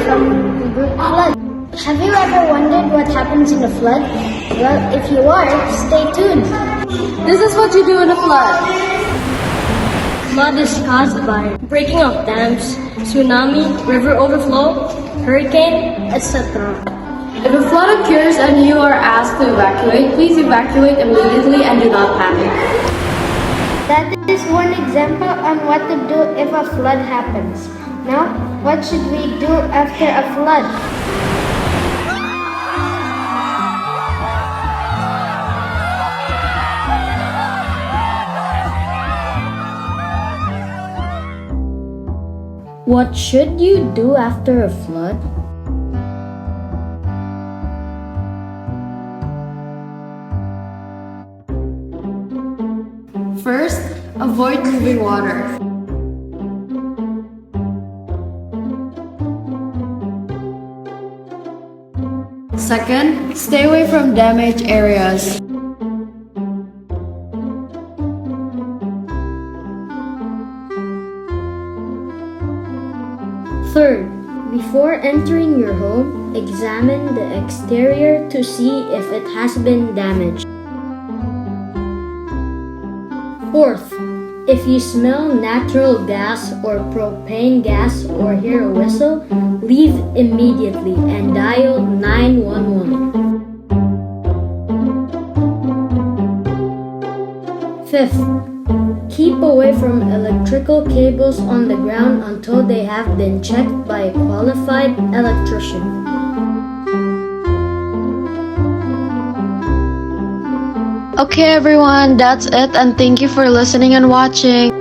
from flood. Have you ever wondered what happens in a flood? Well, if you are, stay tuned. This is what you do in a flood. Flood is caused by breaking of dams, tsunami, river overflow, hurricane, etc. If a flood occurs and you are asked to evacuate, please evacuate immediately and do not panic. That is one example on what to do if a flood happens. Now, what should we do after a flood? What should you do after a flood? First, avoid moving water. Second, stay away from damaged areas. Third, before entering your home, examine the exterior to see if it has been damaged. Fourth, if you smell natural gas or propane gas or hear a whistle, leave immediately and dial 911. Fifth, keep away from electrical cables on the ground until they have been checked by a qualified electrician. Okay everyone, that's it and thank you for listening and watching.